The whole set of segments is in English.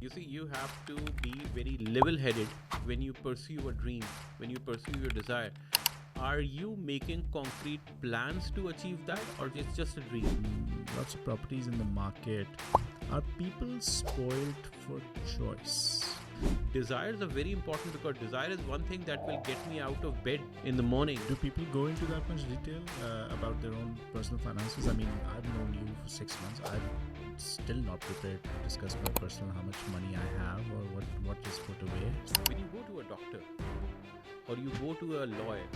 You see, you have to be very level-headed when you pursue a dream, when you pursue your desire. Are you making concrete plans to achieve that, or it's just a dream? Lots of properties in the market. Are people spoiled for choice? Desires are very important because desire is one thing that will get me out of bed in the morning. Do people go into that much detail about their own personal finances? I mean, I've known you for 6 months. I'm still not prepared to discuss my personal, how much money I have or what is put away. When you go to a doctor or you go to a lawyer,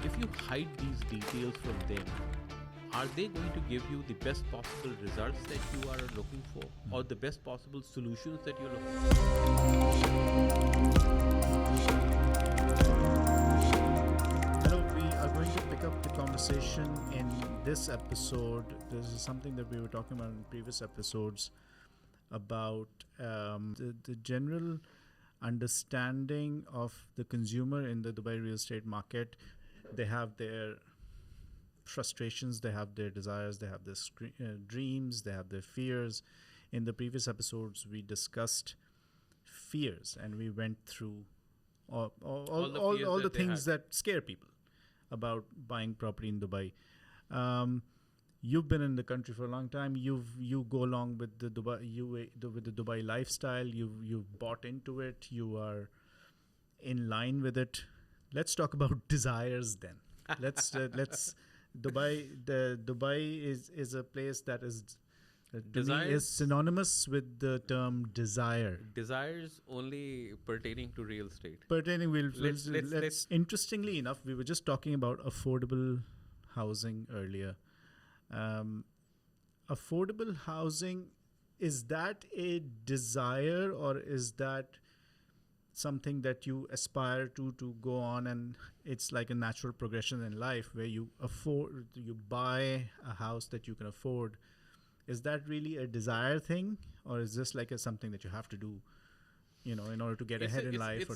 if you hide these details from them, are they going to give you the best possible results that you are looking for, or the best possible solutions that you're looking for? Hello, we are going to pick up the conversation in this episode. This is something that we were talking about in previous episodes about the general understanding of the consumer in the Dubai real estate market. They have their frustrations, they have their desires, they have their dreams, they have their fears. In the previous episodes, we discussed fears and we went through all the things that scare people about buying property in Dubai. You've been in the country for a long time. You go along with the Dubai lifestyle. You've bought into it. You are in line with it. Let's talk about desires then. Let's Dubai is a place that is is synonymous with the term desire. Desires only pertaining to real estate. Let's interestingly enough, we were just talking about affordable housing earlier. Affordable housing, is that a desire or is that something that you aspire to go on, and it's like a natural progression in life where you buy a house that you can afford? Is that really a desire thing, or is this like something that you have to do, in order to get ahead in life?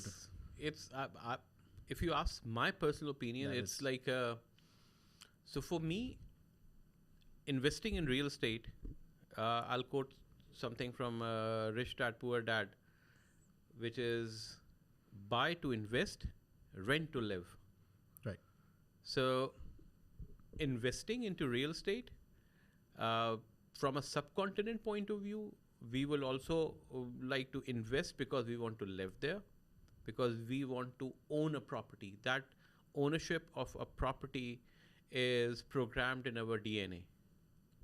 If you ask my personal opinion, it's like so for me, investing in real estate, I'll quote something from Rich Dad Poor Dad, which is buy to invest, rent to live. Right. So investing into real estate, from a subcontinent point of view, we will also like to invest because we want to live there, because we want to own a property. That ownership of a property is programmed in our DNA.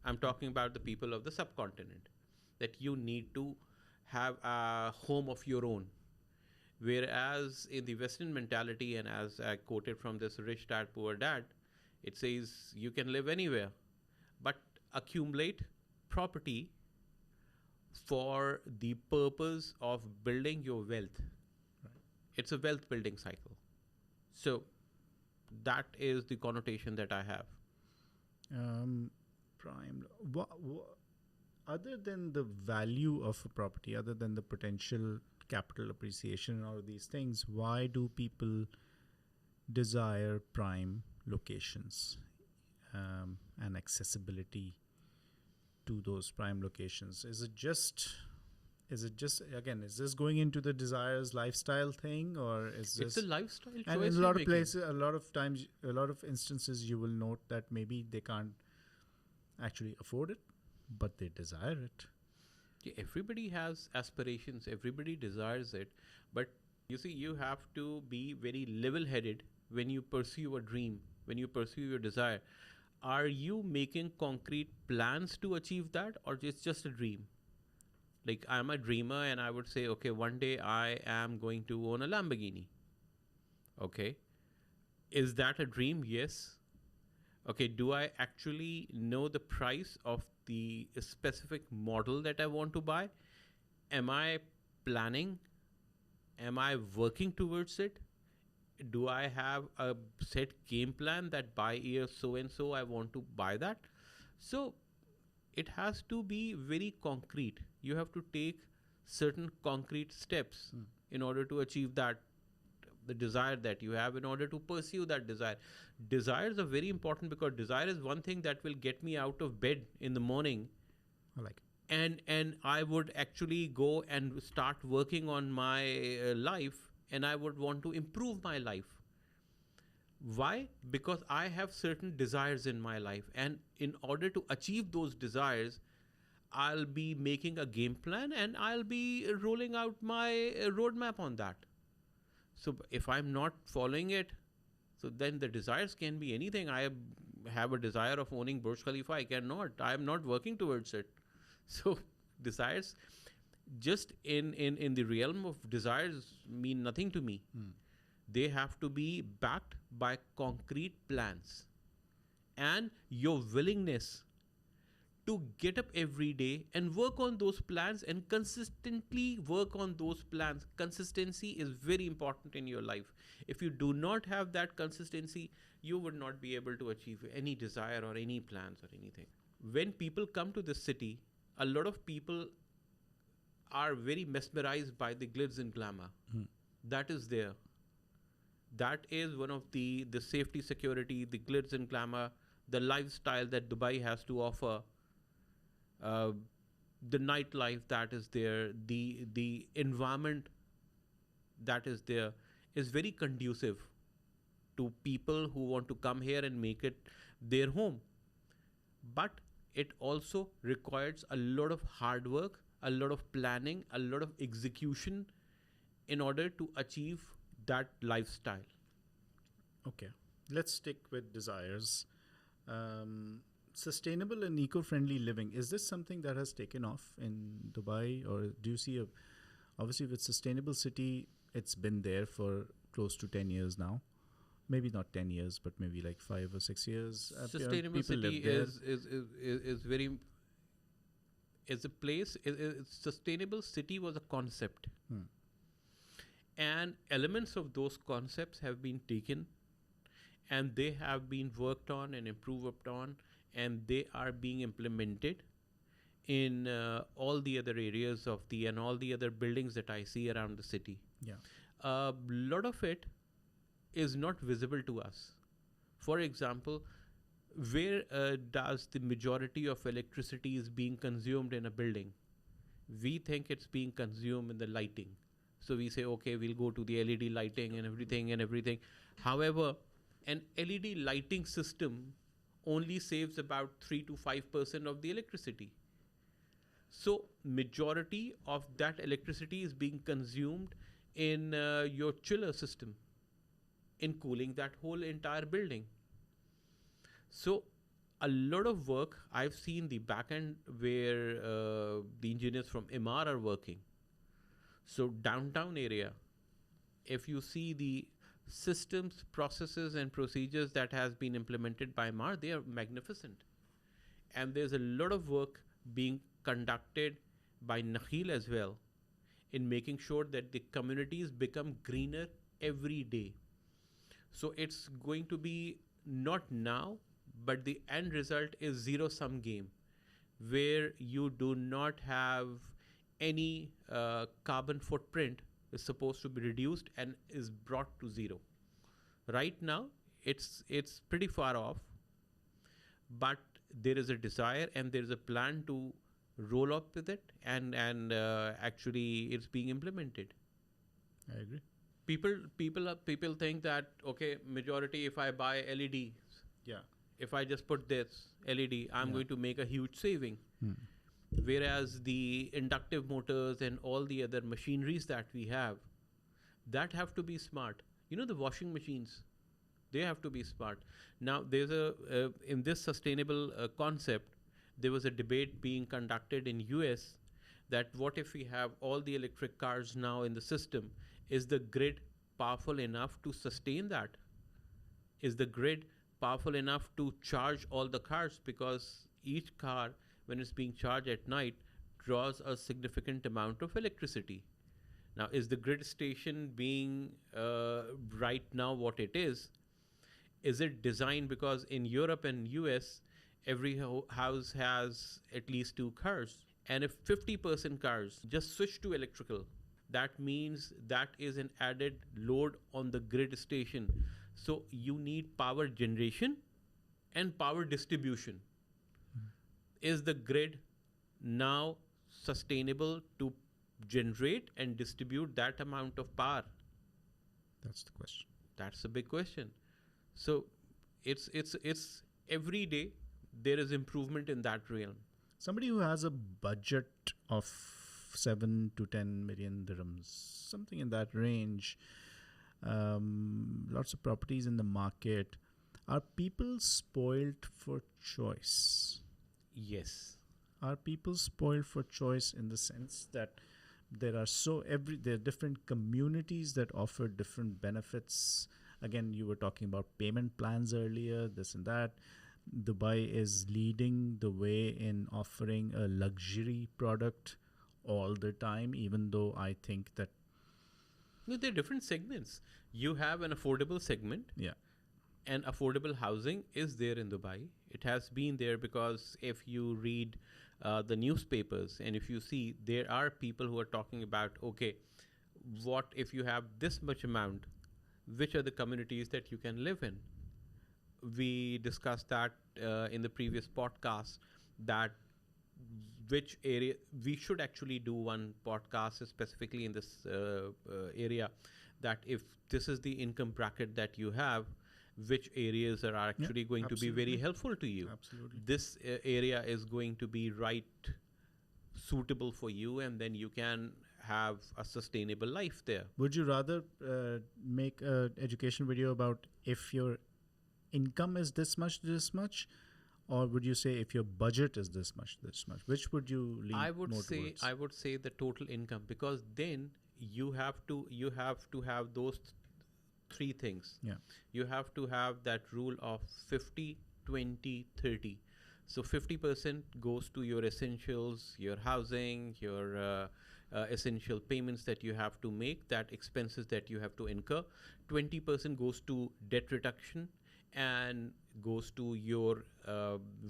I'm talking about the people of the subcontinent, that you need to have a home of your own. Whereas in the Western mentality, and as I quoted from this Rich Dad Poor Dad, it says you can live anywhere, but accumulate property for the purpose of building your wealth. Right. It's a wealth building cycle. So that is the connotation that I have. Prime. Other than the value of a property, other than the potential capital appreciation and all of these things, why do people desire prime locations and accessibility to those prime locations? Is it just again, is this going into the desires lifestyle thing, or is this? It's a lifestyle choice. And in a lot of places, a lot of times, a lot of instances, you will note that maybe they can't actually afford it, but they desire it. Yeah, everybody has aspirations, everybody desires it, but you see, you have to be very level-headed when you pursue a dream, when you pursue your desire. Are you making concrete plans to achieve that, or it's just a dream? Like, I'm a dreamer and I would say, okay, one day I am going to own a Lamborghini. Okay. Is that a dream? Yes. Okay, do I actually know the price of the specific model that I want to buy? Am I planning? Am I working towards it? Do I have a set game plan that by year so and so I want to buy that? So it has to be very concrete. You have to take certain concrete steps in order to achieve that, the desire that you have, in order to pursue that desire. Desires are very important because desire is one thing that will get me out of bed in the morning. I like it. and I would actually go and start working on my life, and I would want to improve my life. Why? Because I have certain desires in my life, and in order to achieve those desires, I'll be making a game plan and I'll be rolling out my roadmap on that. So if I'm not following it, so then the desires can be anything. I have a desire of owning Burj Khalifa. I cannot. I am not working towards it. So desires, just in the realm of desires, mean nothing to me. They have to be backed by concrete plans and your willingness to get up every day and work on those plans and consistently work on those plans. Consistency is very important in your life. If you do not have that consistency, you would not be able to achieve any desire or any plans or anything. When people come to the city, a lot of people are very mesmerized by the glitz and glamour. That is there. That is one of the safety, security, the glitz and glamour, the lifestyle that Dubai has to offer, the nightlife that is there, the environment that is there is very conducive to people who want to come here and make it their home. But it also requires a lot of hard work, a lot of planning, a lot of execution in order to achieve that lifestyle. Okay, let's stick with desires. Sustainable and eco-friendly living, is this something that has taken off in Dubai, or do you see obviously with sustainable city, it's been there for close to 10 years now, maybe not 10 years, but maybe like 5 or 6 years. Sustainable People city live there. is very, is a place. Sustainable city was a concept, and elements of those concepts have been taken, and they have been worked on and improved upon, and they are being implemented in all the other areas of and all the other buildings that I see around the city. Yeah. A lot of it is not visible to us. For example, where does the majority of electricity is being consumed in a building? We think it's being consumed in the lighting. So we say, okay, we'll go to the LED lighting and everything. However, an LED lighting system only saves about 3 to 5% of the electricity. So majority of that electricity is being consumed in your chiller system, in cooling that whole entire building. So a lot of work, I've seen the back end where the engineers from MR are working. So downtown area, if you see the systems, processes and procedures that has been implemented by MR, they are magnificent. And there's a lot of work being conducted by Nakhil as well in making sure that the communities become greener every day. So it's going to be not now, but the end result is zero-sum game, where you do not have any carbon footprint is supposed to be reduced and is brought to zero. Right now, it's pretty far off, but there is a desire and there is a plan to roll up with it, and actually it's being implemented. I agree. People think that, okay, majority, if I buy LEDs, Yeah. if I just put this LED, I'm going to make a huge saving. Whereas the inductive motors and all the other machineries that we have, that have to be smart. You know, the washing machines, they have to be smart. Now, there's in this sustainable concept, there was a debate being conducted in US that what if we have all the electric cars now in the system? Is the grid powerful enough to sustain that? Is the grid powerful enough to charge all the cars? Because each car, when it's being charged at night, draws a significant amount of electricity. Now, is the grid station being right now what it is? Is it designed because in Europe and US, every house has at least 2 cars. And if 50% cars just switch to electrical, that means that is an added load on the grid station. So you need power generation and power distribution. Is the grid now sustainable to generate and distribute that amount of power? That's the question. That's a big question. So it's every day there is improvement in that realm. Somebody who has a budget of 7 to 10 million dirhams, something in that range, lots of properties in the market. Are people spoiled for choice? Yes. Are people spoiled for choice in the sense that there are different communities that offer different benefits? Again, you were talking about payment plans earlier, this and that. Dubai is leading the way in offering a luxury product all the time, even though I think that, No, there are different segments. You have an affordable segment, yeah, and affordable housing is there in Dubai. It has been there because if you read the newspapers and if you see, there are people who are talking about, okay, what if you have this much amount, which are the communities that you can live in? We discussed that in the previous podcast, that which area we should actually do one podcast specifically in this area, that if this is the income bracket that you have, which areas are actually going to be very helpful to you. Absolutely. This area is going to be right suitable for you, and then you can have a sustainable life there. Would you rather make an education video about if your income is this much, or would you say if your budget is this much? Which would you lean more towards? I would say the total income, because then you have to have those three things. Yeah. You have to have that rule of 50, 20, 30. So 50% goes to your essentials, your housing, your essential payments that you have to make, that expenses that you have to incur. 20% goes to debt reduction and goes to your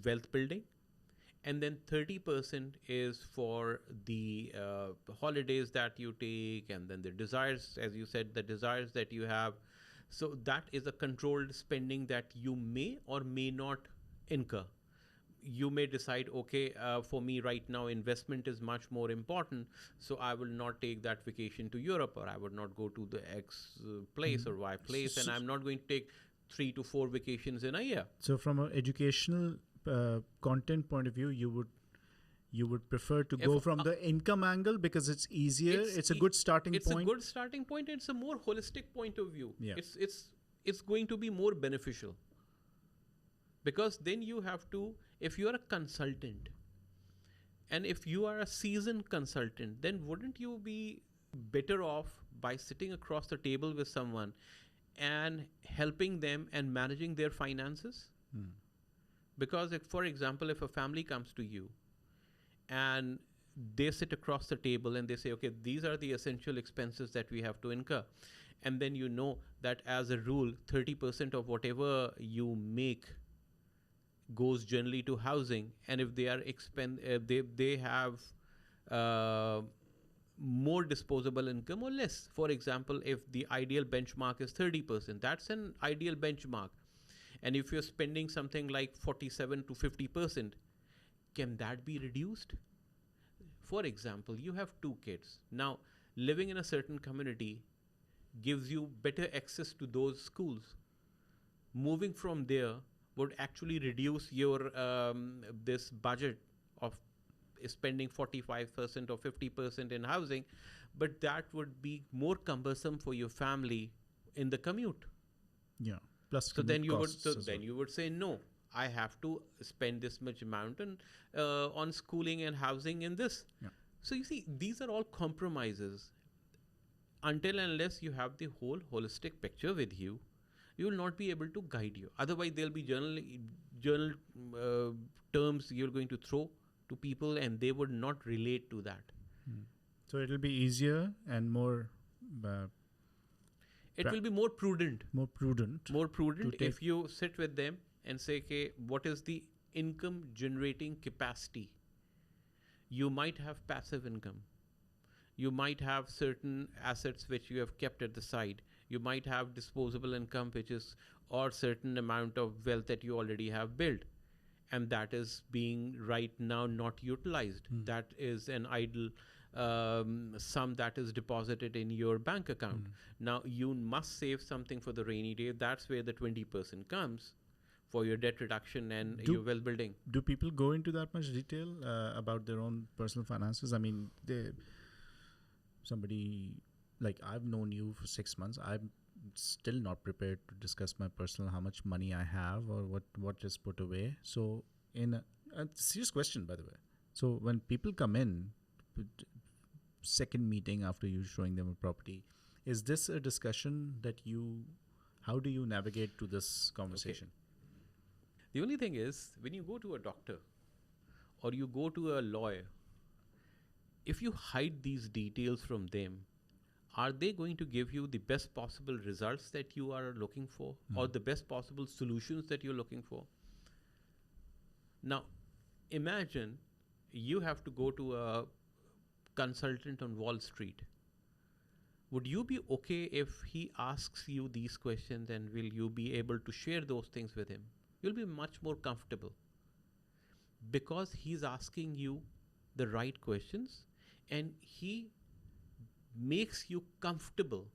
wealth building. And then 30% is for the holidays that you take, and then the desires, as you said, the desires that you have. So that is a controlled spending that you may or may not incur. You may decide, okay, for me right now, investment is much more important, so I will not take that vacation to Europe, or I would not go to the X place or Y place, and I'm not going to take 3 to 4 vacations in a year. So from an educational content point of view, you would prefer to go from the income angle because it's easier. It's a good starting point. It's a good starting point. It's a more holistic point of view. Yeah. It's going to be more beneficial, because then you have to, if you are a consultant and if you are a seasoned consultant, then wouldn't you be better off by sitting across the table with someone and helping them and managing their finances? Because if, for example, if a family comes to you and they sit across the table and they say, okay, these are the essential expenses that we have to incur, and then you know that as a rule 30% of whatever you make goes generally to housing, and if they are they have more disposable income or less. For example, if the ideal benchmark is 30%, that's an ideal benchmark. And if you're spending something like 47 to 50%, can that be reduced? For example, you have 2 kids. Now, living in a certain community gives you better access to those schools. Moving from there would actually reduce your this budget of spending 45% or 50% in housing, but that would be more cumbersome for your family in the commute. Yeah. Plus, so then you would say, no, I have to spend this much amount on schooling and housing in this. Yeah. So you see, these are all compromises. Until and unless you have the whole holistic picture with you, you will not be able to guide you. Otherwise, there'll be journal terms you're going to throw to people, and they would not relate to that. So it'll be easier and more. It will be more prudent. More prudent If you sit with them and say, okay, what is the income generating capacity? You might have passive income. You might have certain assets which you have kept at the side. You might have disposable income, which is, or certain amount of wealth that you already have built. and that is being right now not utilized. That is an idle sum that is deposited in your bank account. Now you must save something for the rainy day. That's where the 20% comes for your debt reduction and your well building. Do people go into that much detail about their own personal finances? I mean, somebody like I've known you for 6 months. I'm still not prepared to discuss my personal, how much money I have or what is put away. So in a serious question, by the way. So when people come in, second meeting after you showing them a property, is this a discussion that how do you navigate to this conversation? Okay. The only thing is, when you go to a doctor or you go to a lawyer, if you hide these details from them, are they going to give you the best possible results that you are looking for or the best possible solutions that you're looking for? Now, imagine you have to go to a consultant on Wall Street. Would you be okay if he asks you these questions, and will you be able to share those things with him? You'll be much more comfortable because he's asking you the right questions and he makes you comfortable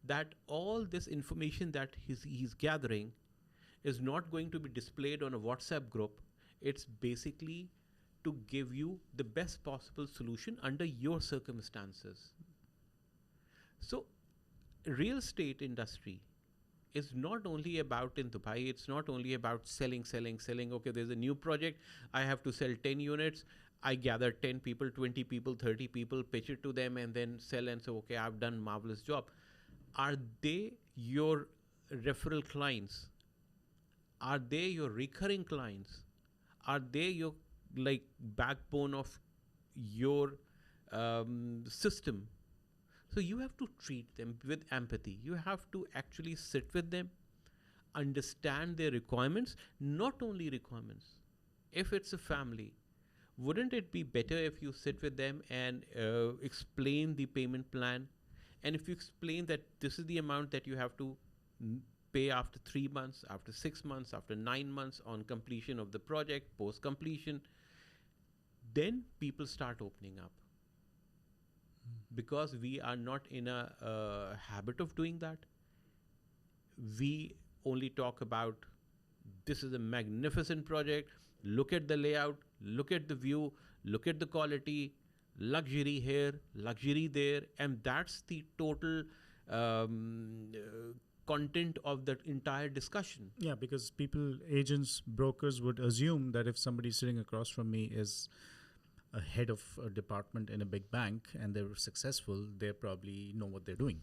that all this information that he's gathering is not going to be displayed on a WhatsApp group. It's basically to give you the best possible solution under your circumstances. So real estate industry is not only about in Dubai, it's not only about selling. Okay, there's a new project, I have to sell 10 units. I gather 10 people, 20 people, 30 people, pitch it to them and then sell and say, okay, I've done marvelous job. Are they your referral clients? Are they your recurring clients? Are they your backbone of your system? So you have to treat them with empathy. You have to actually sit with them, understand their requirements, not only requirements. If it's a family, wouldn't it be better if you sit with them and explain the payment plan? And if you explain that this is the amount that you have to pay after 3 months, after 6 months, after 9 months on completion of the project, post completion, then people start opening up. Because we are not in a habit of doing that. We only talk about this is a magnificent project. Look at the layout, look at the view, look at the quality, luxury here, luxury there, and that's the total content of that entire discussion. Yeah, because agents, brokers would assume that if somebody sitting across from me is a head of a department in a big bank and they're successful, they probably know what they're doing.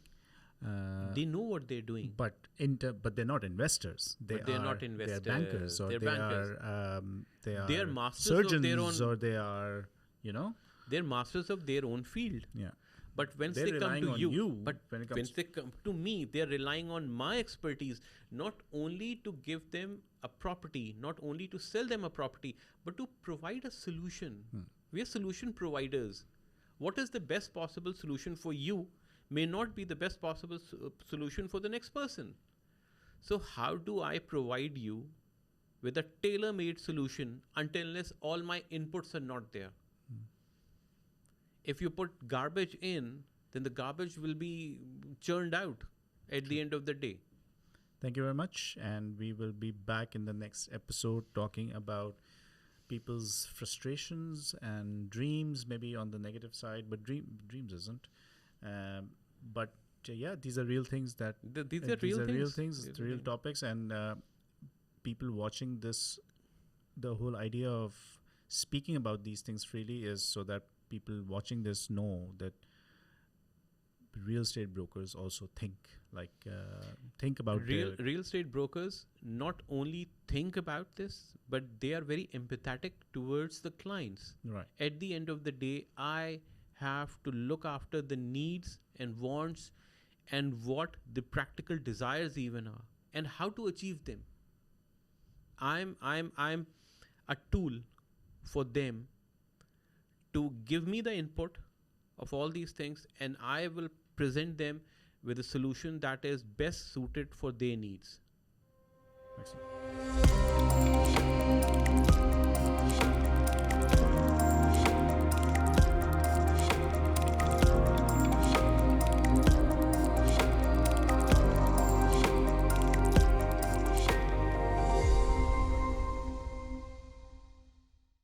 They know what they're doing, but they're not investors. They're not investors. They're bankers, or they're masters surgeons, of their own, or they are, they're masters of their own field. Yeah. But when they come to you, but when they come to me, they're relying on my expertise, not only to give them a property, not only to sell them a property, but to provide a solution. We are solution providers. What is the best possible solution for you may not be the best possible solution for the next person. So how do I provide you with a tailor-made solution unless all my inputs are not there? If you put garbage in, then the garbage will be churned out at the end of the day. Thank you very much. And we will be back in the next episode talking about people's frustrations and dreams, maybe on the negative side, but dreams isn't. But these are real things that... These are real things. It's real topics. And people watching this, the whole idea of speaking about these things freely is so that people watching this know that real estate brokers also think about real estate brokers not only think about this, but they are very empathetic towards the clients. Right. At the end of the day, I have to look after the needs and wants and what the practical desires even are and how to achieve them. I'm a tool for them to give me the input of all these things, and I will present them with a solution that is best suited for their needs. Excellent.